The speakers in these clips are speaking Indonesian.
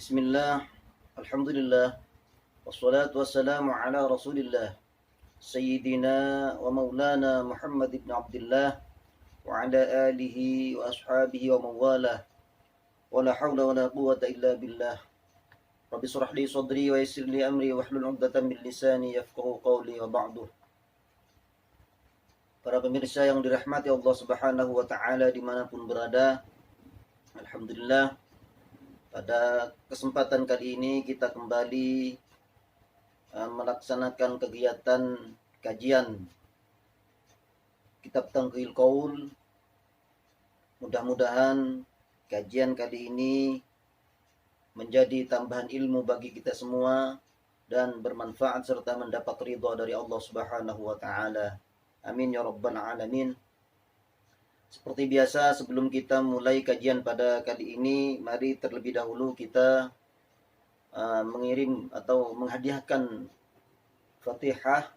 Bismillah, Alhamdulillah, wassalatu wassalamu ala rasulillah, Sayyidina wa maulana Muhammad ibn Abdullah, wa ala alihi wa ashabihi wa mawalah, wa la hawla wa la quwwata illa billah. Rabbi surah li sadri wa yassir li amri wa hlul 'uqdatam min lisani yafqahu qawli wa ba'du. Para pemirsa yang dirahmati Allah Subhanahu wa taala dimanapun berada, alhamdulillah pada kesempatan kali ini kita kembali melaksanakan kegiatan kajian Kitab Tanqihul Qaul. Mudah-mudahan kajian kali ini menjadi tambahan ilmu bagi kita semua dan bermanfaat serta mendapat ridha dari Allah Subhanahu wa taala. Amin ya rabbal alamin. Seperti biasa, sebelum kita mulai kajian pada kali ini, mari terlebih dahulu kita mengirim atau menghadiahkan Fatihah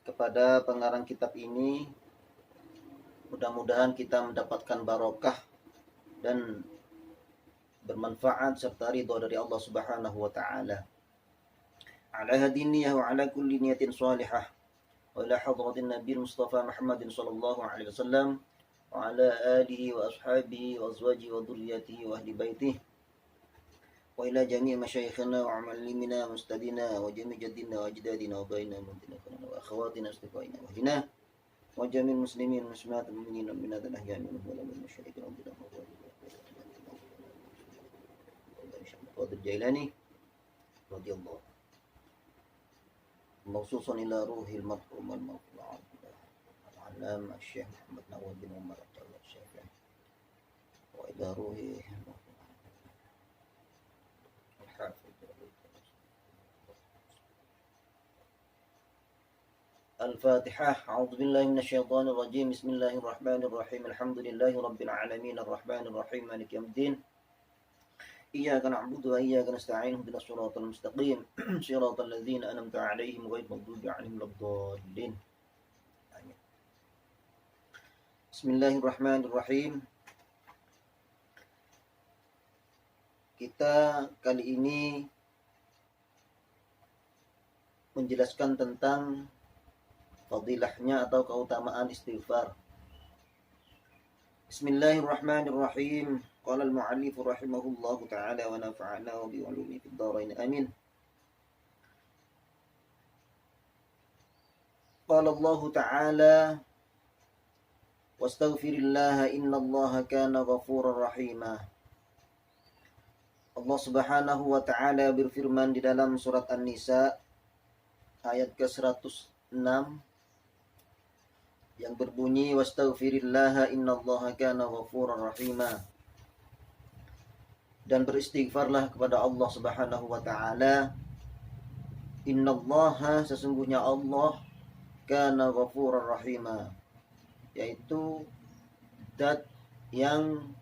kepada pengarang kitab ini. Mudah-mudahan kita mendapatkan barokah dan bermanfaat serta ridha dari Allah Subhanahu wa taala. Ala hadiniyah wa ala kulli niyatin salihah wa ila hadratin Nabi Mustafa Muhammadin sallallahu alaihi wasallam wa ala alihi wa ashabihi wa azwajihi wa dhurriyyatihi wa ahli baitihi wa ila jami' masyayikhina wa muallimina mustadina wa jami' jaddina wa ajdadina wa baina muntina wa akhawatina istiqaina wa hina wa jami' muslimin muslimat mu'minin minat al-ahya'i minhum wa lam yushriku billahi wa Jailani radhiyallahu موصوصا إلى روح المرحوم المغفور العلامة الشيخ محمد نواب بن عمر الشافعي وإلى روح الحافظ الفاتحة. أعوذ بالله من الشيطان الرجيم. بسم الله الرحمن الرحيم. الحمد لله رب العالمين الرحمن الرحيم مالك يوم الدين. إياك نعبد وإياك نستعين اهدنا الصراط المستقيم صراط الذين أنعمت عليهم غير المغضوب عليهم ولا الضالين. آمين. بسم الله الرحمن الرحيم. Kita kali ini menjelaskan tentang fadilahnya atau keutamaan istighfar. Bismillahirrahmanirrahim. Qala al-mu'allif rahimahullahu ta'ala wa nafa'ana wa bi'ulumi fid dharain amin. Qala Allah ta'ala wastaghfirillaha innallaha kana ghafurar rahima. Allah Subhanahu wa ta'ala berfirman di dalam surat An-Nisa ayat ke-106 yang berbunyi wastaghfirillaha innallaha kana ghafurar rahima. Dan beristighfarlah kepada Allah Subhanahu wa taala. Innallaha, sesungguhnya Allah, kana ghafurar rahima, yaitu zat yang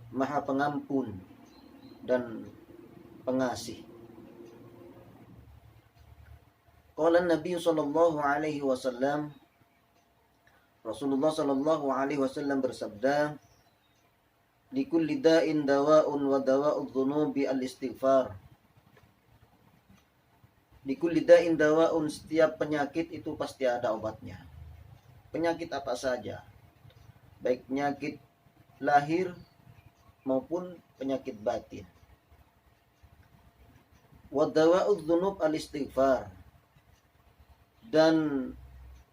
maha pengampun dan pengasih. Qala Nabi sallallahu alaihi wasallam, Rasulullah sallallahu alaihi wasallam bersabda, likulli da'in dawa'un wa dawa'udz dzunubi al-istighfar. Likulli da'in dawa'un, setiap penyakit itu pasti ada obatnya. Penyakit apa saja, baik penyakit lahir maupun penyakit batin. Wa dawa'udz dzunub al-istighfar, dan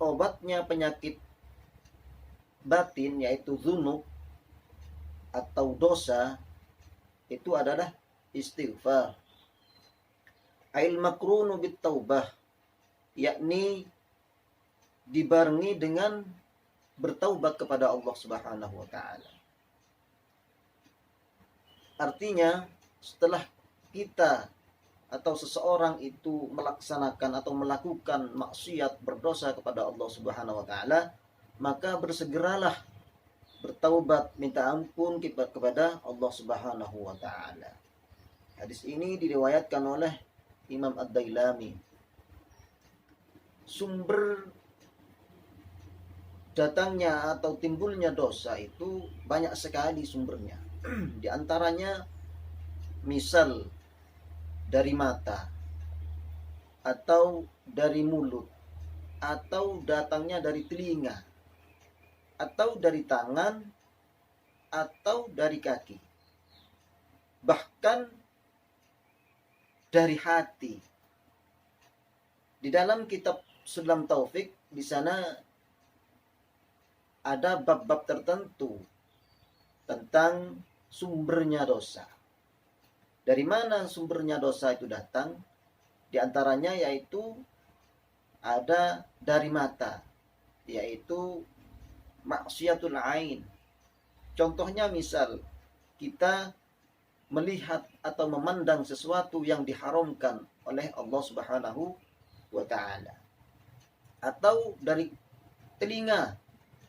obatnya penyakit batin yaitu dzunub atau dosa itu adalah istighfar. Ail makrunu bit taubah, yakni dibarengi dengan bertaubat kepada Allah Subhanahu wa taala. Artinya setelah kita atau seseorang itu melaksanakan atau melakukan maksiat, berdosa kepada Allah Subhanahu wa taala, maka bersegeralah bertaubat, minta ampun kepada Allah Subhanahu wa taala. Hadis ini diriwayatkan oleh Imam Ad-Dailami. Sumber datangnya atau timbulnya dosa itu banyak sekali sumbernya. Di antaranya misal dari mata, atau dari mulut, atau datangnya dari telinga, atau dari tangan, atau dari kaki, bahkan dari hati. Di dalam kitab Sulam Taufik, di sana ada bab-bab tertentu tentang sumbernya dosa. Dari mana sumbernya dosa itu datang? Di antaranya yaitu ada dari mata, yaitu maksiatul ain. Contohnya misal kita melihat atau memandang sesuatu yang diharamkan oleh Allah Subhanahu wa taala. Atau dari telinga,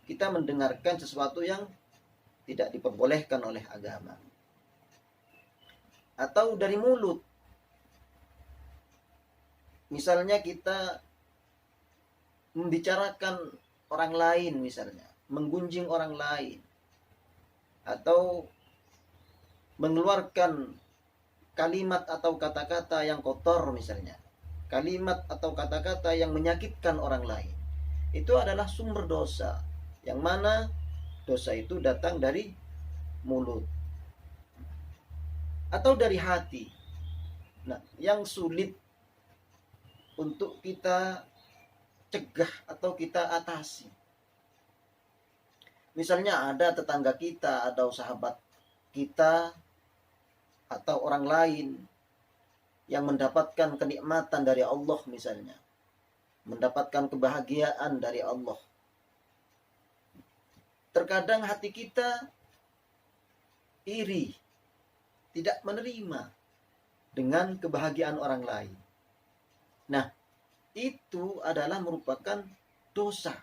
kita mendengarkan sesuatu yang tidak diperbolehkan oleh agama. Atau dari mulut, misalnya kita membicarakan orang lain, misalnya menggunjing orang lain, atau mengeluarkan kalimat atau kata-kata yang kotor, misalnya kalimat atau kata-kata yang menyakitkan orang lain. Itu adalah sumber dosa, yang mana dosa itu datang dari mulut atau dari hati. Nah, yang sulit untuk kita cegah atau kita atasi, misalnya ada tetangga kita, ada sahabat kita, atau orang lain yang mendapatkan kenikmatan dari Allah, misalnya mendapatkan kebahagiaan dari Allah. Terkadang hati kita iri, tidak menerima dengan kebahagiaan orang lain. Nah, itu adalah merupakan dosa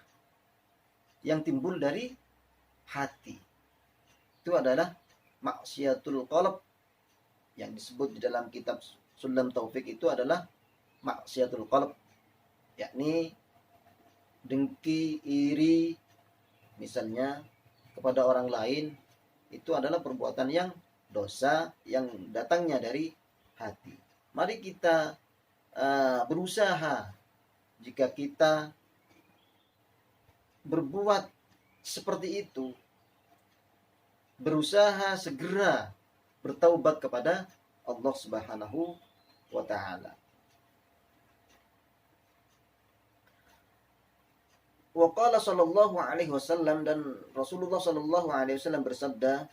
yang timbul dari hati. Itu adalah maksiatul qalb, yang disebut di dalam kitab Sulam Taufik itu adalah maksiatul qalb, yakni dengki, iri misalnya kepada orang lain. Itu adalah perbuatan yang dosa yang datangnya dari hati. Mari kita berusaha, jika kita berbuat seperti itu, berusaha segera bertaubat kepada Allah Subhanahu wa taala. Wa qala sallallahu alaihi wasallam, dan Rasulullah sallallahu alaihi wasallam bersabda,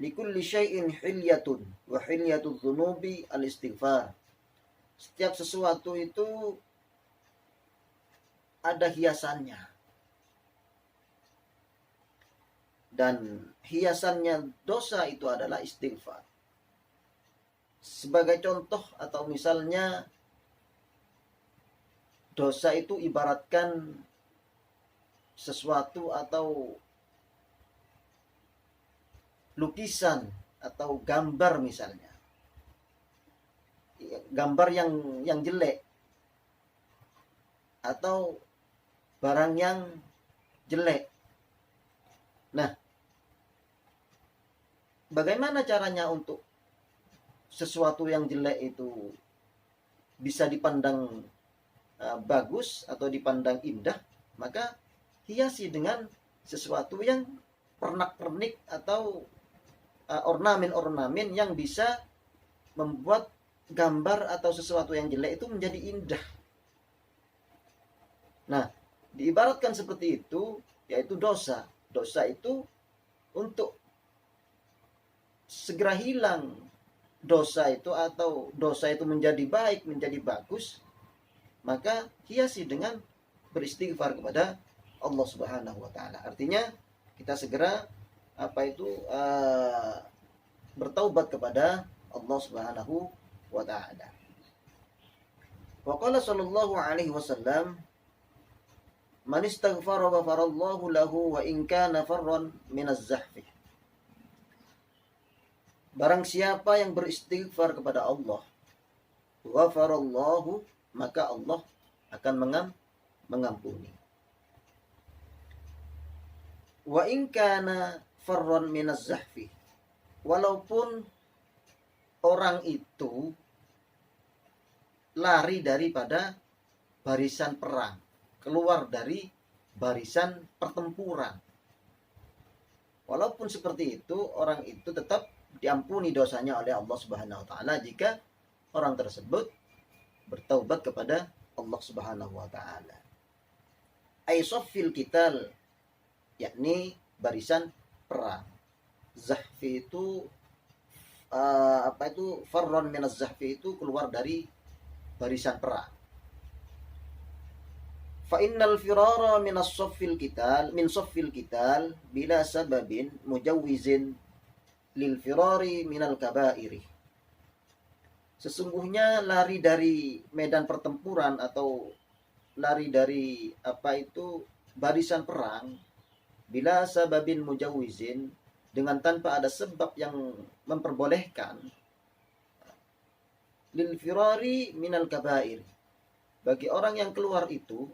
likulli syai'in hilyatun wa hilyatul dzunubi al-istighfar. Setiap sesuatu itu ada hiasannya, dan hiasannya dosa itu adalah istighfar. Sebagai contoh, atau misalnya dosa itu ibaratkan sesuatu atau lukisan atau gambar, misalnya gambar yang jelek atau barang yang jelek. Nah, bagaimana caranya untuk sesuatu yang jelek itu bisa dipandang bagus atau dipandang indah? Maka hiasi dengan sesuatu yang pernak-pernik atau ornamen-ornamen yang bisa membuat gambar atau sesuatu yang jelek itu menjadi indah. Nah, diibaratkan seperti itu, yaitu dosa. Dosa itu untuk segera hilang dosa itu, atau dosa itu menjadi baik, menjadi bagus, maka hiasi dengan beristighfar kepada Allah Subhanahu wa taala. Artinya kita segera bertaubat kepada Allah Subhanahu wa taala. Wa qala sallallahu alaihi wasallam, man istaghfara ghafarallahu lahu wa in kana farran minaz zahfi. Barang siapa yang beristighfar kepada Allah, ghafarallahu, maka Allah akan mengampuni. Wa in kana farran minaz zahfi, walaupun orang itu lari daripada barisan perang, keluar dari barisan pertempuran. Walaupun seperti itu, orang itu tetap diampuni dosanya oleh Allah Subhanahu wa taala jika orang tersebut bertaubat kepada Allah Subhanahu wa taala. Ai saffil qital, yakni barisan perang. Zahfi itu farron minaz zahfi itu keluar dari barisan perang. Fa innal firara min saffil qital bila sababin mujawwizin lil firari minal kabairi. Sesungguhnya lari dari medan pertempuran atau lari dari barisan perang bila sababin mujawwizin, dengan tanpa ada sebab yang memperbolehkan, lil firari minal kabair, bagi orang yang keluar itu,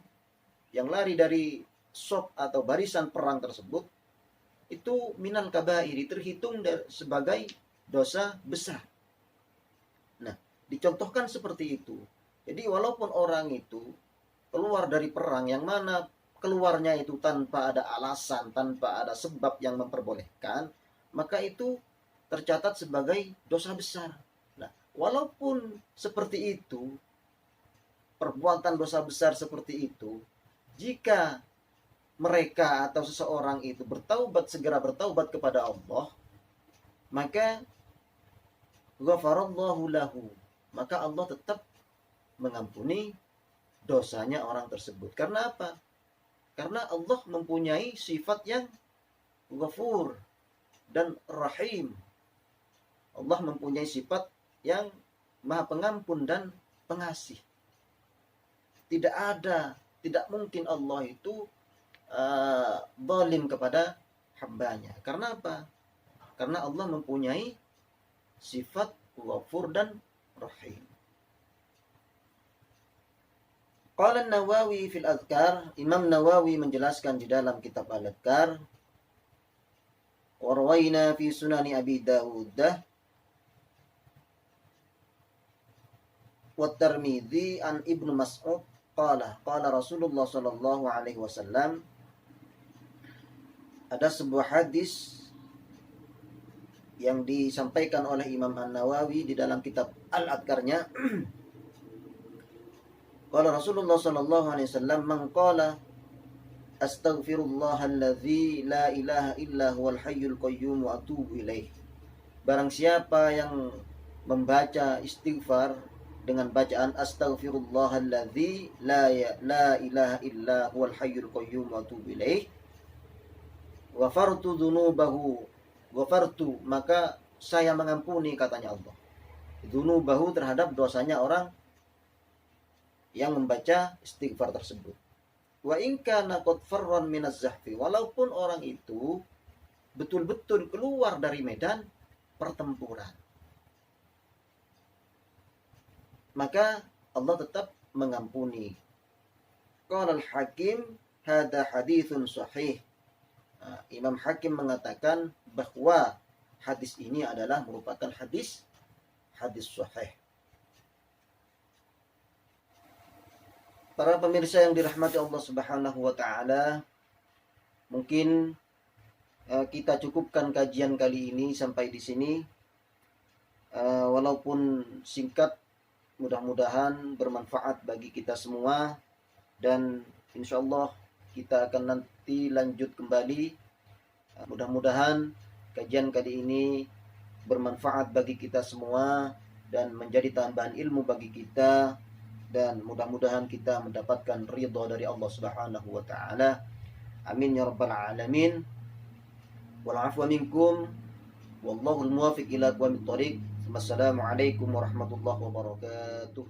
yang lari dari saf atau barisan perang tersebut, itu minal kabair, terhitung sebagai dosa besar. Nah, dicontohkan seperti itu. Jadi walaupun orang itu keluar dari perang yang mana keluarnya itu tanpa ada alasan, tanpa ada sebab yang memperbolehkan, maka itu tercatat sebagai dosa besar. Nah, walaupun seperti itu, perbuatan dosa besar seperti itu, jika mereka atau seseorang itu segera bertaubat kepada Allah, maka ghafarallahu lahu, maka Allah tetap mengampuni dosanya orang tersebut. Karena apa? Karena Allah mempunyai sifat yang ghafur dan rahim. Allah mempunyai sifat yang maha pengampun dan pengasih. Tidak mungkin Allah itu zalim kepada hambanya. Karena apa? Karena Allah mempunyai sifat ghafur dan rahim. Qala Nawawi fil Adhkar, Imam Nawawi menjelaskan di dalam kitab Al-Adhkar, warwayna fi sunani Abi Dawud wa Tirmidzi an Ibnu Mas'ud qala Rasulullah sallallahu alaihi wasallam, ada sebuah hadis yang disampaikan oleh Imam An-Nawawi di dalam kitab Al-Adhkarnya. Qala Rasulullah sallallahu alaihi wasallam, man qala astaghfirullahalladzi la ilaha illa huwal hayyul qayyum wa atubu ilaih. Barang siapa yang membaca istighfar dengan bacaan astaghfirullahalladzi la ilaha illa huwal hayyul qayyum wa atubu ilaih, ghafartu dzunubahu, maka saya mengampuni, katanya Allah, dzunubahu, terhadap dosanya orang yang membaca istighfar tersebut. Wa in kana qad farran minaz zahfi, walaupun orang itu betul-betul keluar dari medan pertempuran, maka Allah tetap mengampuni. Qala al-Hakim hadza haditsun sahih. Imam Hakim mengatakan bahwa hadis ini adalah merupakan hadis sahih. Para pemirsa yang dirahmati Allah Subhanahu wa taala, mungkin kita cukupkan kajian kali ini sampai di sini. Walaupun singkat, mudah-mudahan bermanfaat bagi kita semua, dan insyaallah kita akan nanti lanjut kembali. Mudah-mudahan kajian kali ini bermanfaat bagi kita semua dan menjadi tambahan ilmu bagi kita, dan mudah-mudahan kita mendapatkan ridha dari Allah Subhanahu wa taala. Amin ya rabbal alamin. Wal afwa minkum wallahul muwaffiq ila aqwamit thoriq. Wassalamualaikum warahmatullahi wabarakatuh.